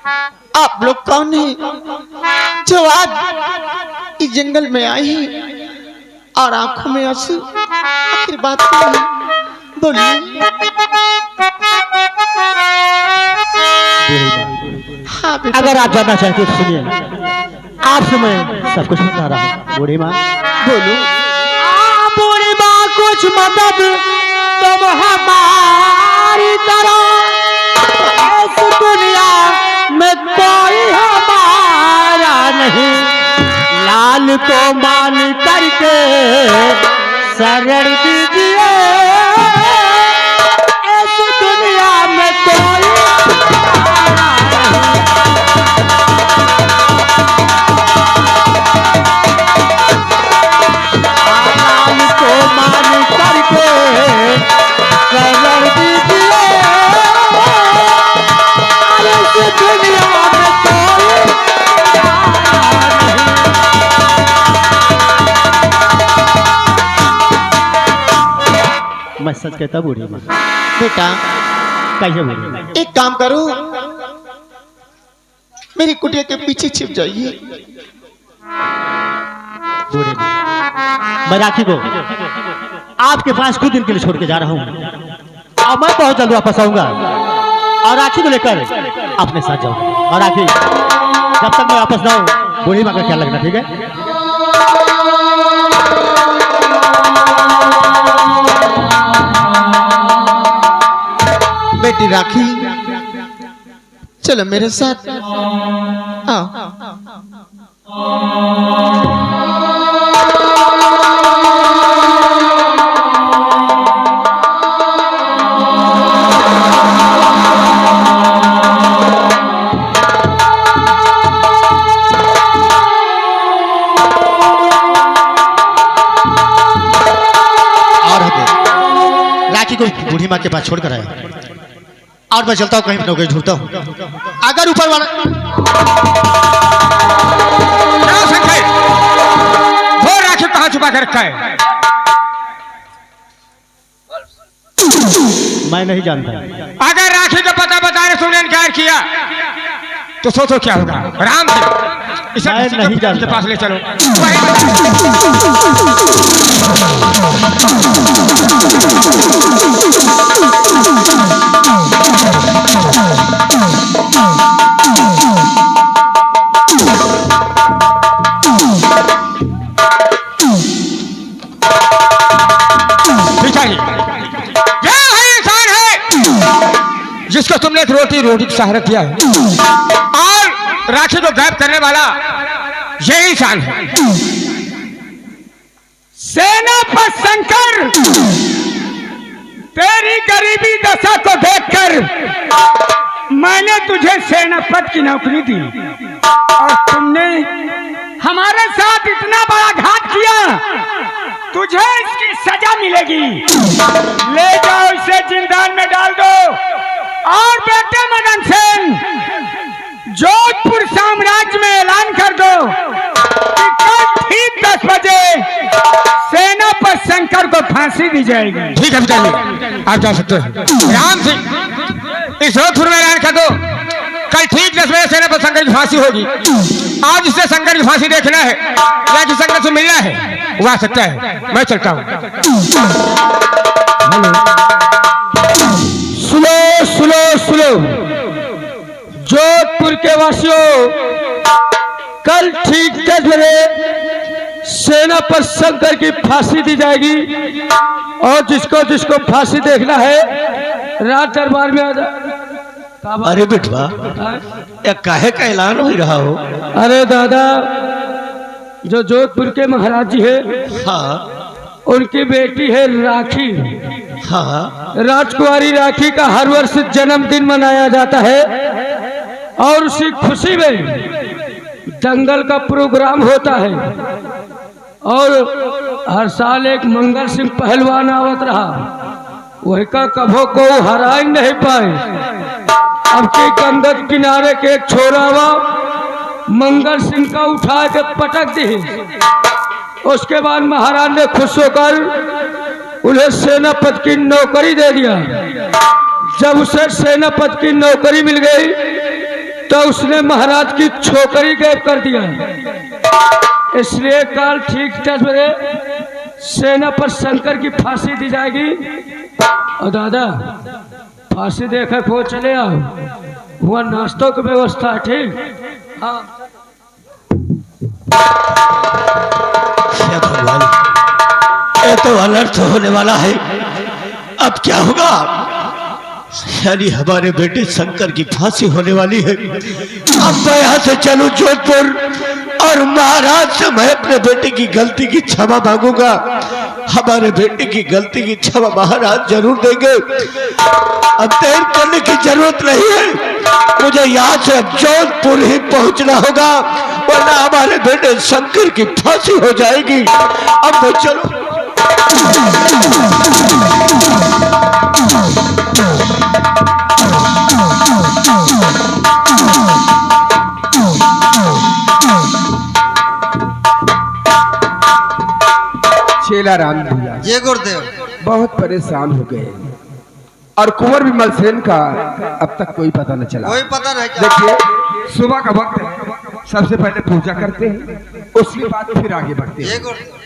आप लोग कौन हैं जो आज इस जंगल में आई हैं और आंखों में आंसू? आखिर बात क्या है? बोलिए। हाँ बेटा। अगर आप जानना चाहते हो तो सुनिए, आपसे मैं सब कुछ बता रहा हूँ। बूढ़ी माँ बोलो। बूढ़ी माँ कुछ मदद तुम हमारी तरह, इस दुनिया में कोई हमारा नहीं, लाल को मान करके शरण दीजिए, इस दुनिया में कोई मैं सच कहता बूढ़ी माँ। बेटा कहिए बूढ़ी। एक काम करो, मेरी कुटिया के पीछे छिप जाइए। बूढ़ी माँ, मैं राखी को आपके पास कुछ दिन के लिए छोड़ के जा रहा हूँ और मैं बहुत जल्द वापस आऊंगा और राखी को लेकर अपने साथ जाऊंगा। और राखी जब तक मैं वापस ना आऊं, बूढ़ी माँ का ख्याल रखना, ठीक है? बेटी राखी चलो मेरे साथ आओ। राखी को बूढ़ी माँ के पास छोड़कर आया और मैं चलता हूँ, कहीं नौकरी ढूंढता हूँ। अगर ऊपर वाला वो राखी कहाँ छुपा कर रखा है? मैं नहीं जानता। अगर राखी का पता बताने से उन्हें इनकार किया तो सोचो क्या होगा। राम जी इसे मैं नहीं जानता। के पास ले चलो। जिसको तुमने रोटी रोटी का सहारा किया है और राखी को गायब करने वाला यही इंसान है। सेनापति शंकर, तेरी गरीबी दशा को देखकर मैंने तुझे सेनापति की नौकरी दी और तुमने हमारे साथ इतना बड़ा घात किया, तुझे इसकी सजा मिलेगी। ले जाओ इसे जिंदान में डाल दो। और बेटे मदन सेन, जोधपुर साम्राज्य में ऐलान कर दो कि कल ठीक 10 बजे सेनापति शंकर को फांसी दी जाएगी। ठीक है पिताजी, आप जा सकते हैं। राम सिंह, इस जोधपुर में ऐलान कर दो कल ठीक 10 बजे सेनापति शंकर की फांसी होगी। आज इसे शंकर की फांसी देखना है या कि शंकर से मिलना है, वो आ सकता है। मैं चलता हूँ। सुनो सुनो सुनो, जोधपुर के वासियों, कल ठीक 10 बजे सेनापति शंकर की फांसी दी जाएगी और जिसको जिसको फांसी देखना है रात दरबार में आ जा। अरे बेटवा, काहे का ऐलान हो रहा हो? अरे दादा, जो जोधपुर के महाराज जी है, हाँ उनकी बेटी है राखी। हाँ, राजकुमारी राखी का हर वर्ष जन्मदिन मनाया जाता है और उसी खुशी में दंगल का प्रोग्राम होता है और हर साल एक मंगल सिंह पहलवान आवत रहा, वही का कभो को हरा ही नहीं पाए। अब के गंगत किनारे के एक छोरावा मंगल सिंह का उठा के पटक दी। उसके बाद महाराज ने खुश होकर उन्हें सेनापति की नौकरी दे दिया। जब उसे सेनापति की नौकरी मिल गई तो तो उसने महाराज की छोकरी गायब कर दिया। इसलिए कल ठीक 10 बजे सेना पर शंकर की फांसी दी जाएगी। और दादा फांसी देकर को चले आओ, वहाँ नाश्तों की व्यवस्था है, ठीक? हाँ। हे भगवान, ये तो अनर्थ होने वाला है। अब क्या होगा? यानी हमारे बेटे शंकर की फांसी होने वाली है। अब मैं यहाँ से चलूं जोधपुर और महाराज से मैं अपने बेटे की गलती की क्षमा मांगूंगा। हमारे बेटे की गलती की क्षमा महाराज जरूर देंगे। अब देर करने की जरूरत नहीं है, मुझे यहाँ से जोधपुर ही पहुंचना होगा, वरना हमारे बेटे शंकर की फांसी हो जाएगी। अब मैं चलूं। चेला राम भैया ये गुरुदेव बहुत परेशान हो गए और कुंवर विमल सेन का अब तक कोई पता न चला। कोई पता नहीं क्या? देखिए सुबह का वक्त है, सबसे पहले पूजा करते हैं, उसके बाद फिर आगे बढ़ते ये हैं। गुरुदेव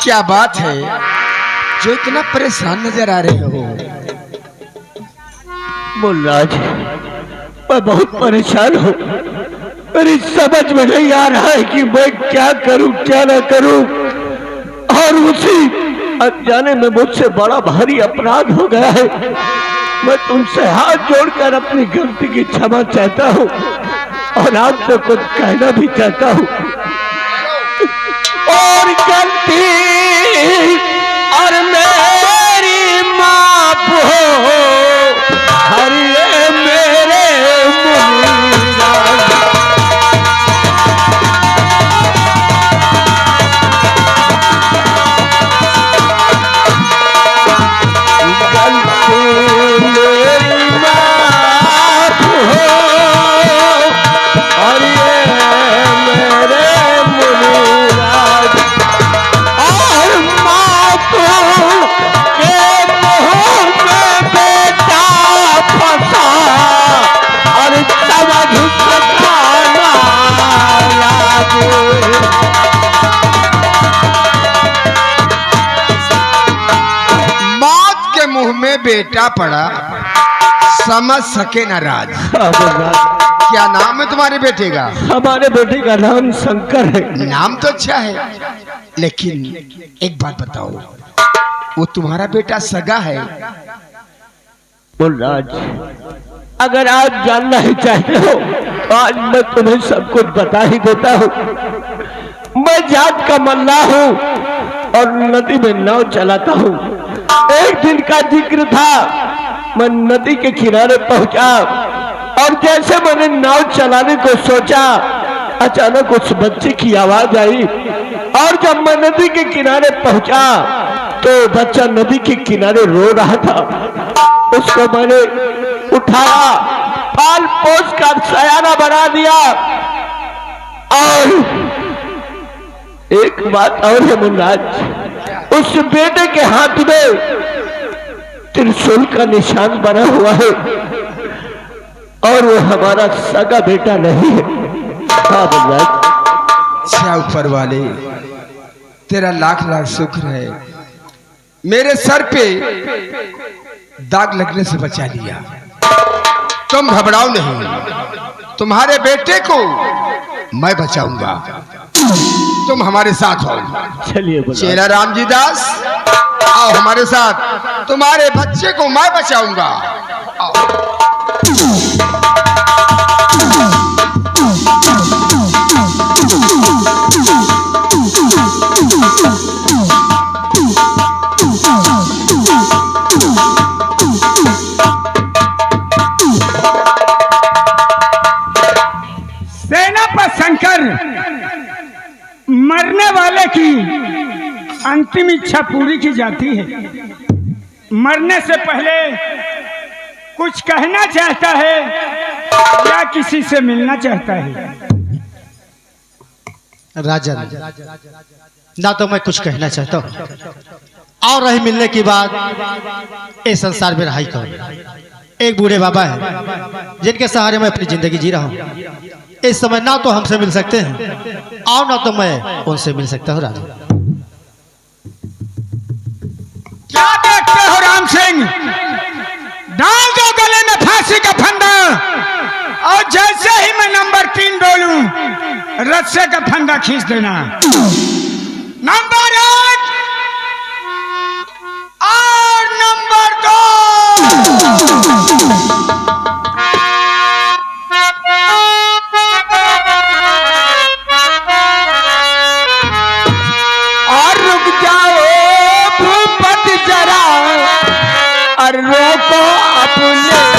क्या बात है जो इतना परेशान नजर आ रहे हो? मुल्लाज, मैं बहुत परेशान हूँ। मेरी समझ में नहीं आ रहा है कि मैं क्या करूँ क्या ना करूँ, और उसी अनजाने में मुझसे बड़ा भारी अपराध हो गया है। मैं तुमसे हाथ जोड़कर अपनी गलती की क्षमा चाहता हूँ और आपसे कुछ कहना भी चाहता हूँ। और गलती और मेरी माफ हो, हरिये मेरे मुनीरा। गलती मेरी माफ हो, हरिये मेरे मुनीरा। और मातू के मुंह में बेटा फंसा और समझ सकाना लागे। मौत के मुंह में बेटा पड़ा, समझ सके न राज। क्या नाम है तुम्हारे बेटे का? हमारे बेटे का नाम शंकर है। नाम तो अच्छा है, लेकिन एक बात बताओ, वो तुम्हारा बेटा सगा है? मुल्लाज, अगर आप जानना ही चाहते हो तो आज मैं तुम्हें सब कुछ बता ही देता हूँ। मैं जात का मल्लाह हूँ और नदी में नाव चलाता हूँ। एक दिन का जिक्र था, मैं नदी के किनारे पहुंचा और जैसे मैंने नाव चलाने को सोचा, अचानक उस बच्चे की आवाज आई और जब मैं नदी के किनारे पहुंचा तो बच्चा नदी के किनारे रो रहा था। उसको मैंने उठाया, पाल पोस कर सयाना बना दिया और एक बात और है मुन्नाज, उस बेटे के हाथ में त्रिशूल का निशान बना हुआ है और वो हमारा सगा बेटा नहीं है। हाँ मुन्नाज। अच्छा ऊपर वाले, तेरा लाख लाख शुक्र है, मेरे सर पे दाग लगने से बचा लिया। तुम घबराओ नहीं, तुम्हारे बेटे को मैं बचाऊंगा। तुम हमारे साथ हो। चलिए चेला रामजी दास, आओ हमारे साथ, तुम्हारे बच्चे को मैं बचाऊंगा। आओ। शंकर मरने वाले की अंतिम इच्छा पूरी की जाती है। मरने से पहले कुछ कहना चाहता है या किसी से मिलना चाहता है। राजन, ना तो मैं कुछ कहना चाहता हूँ और रही मिलने की बात, इस संसार में रहाई करो। एक बूढ़े बाबा हैं जिनके सहारे मैं अपनी जिंदगी जी रहा हूँ। इस समय ना तो हमसे मिल सकते हैं और ना तो मैं उनसे मिल सकता हूँ। राजा, क्या देखते हो राम सिंह? डाल दो गले में फांसी का फंदा और जैसे ही मैं नंबर 3 बोलूं, रस्से का फंदा खींच देना। नंबर 1 और नंबर 2। और रुक जाओ भूपति जरा, और रोको अपने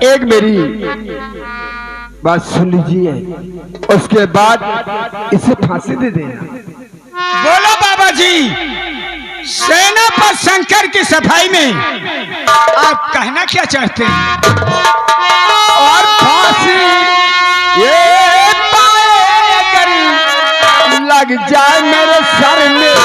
एक मेरी बात सुन लीजिए, उसके बाद इसे फांसी दे देना। बोलो बाबा जी, सेना पर शंकर की सफाई में आप कहना क्या चाहते हैं? और फांसी ये पाए अगर लग जाए मेरे सर में,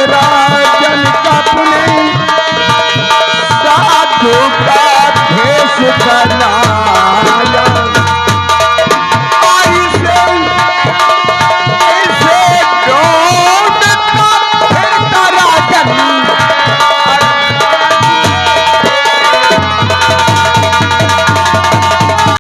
राजन कपने साधु का भेष बना।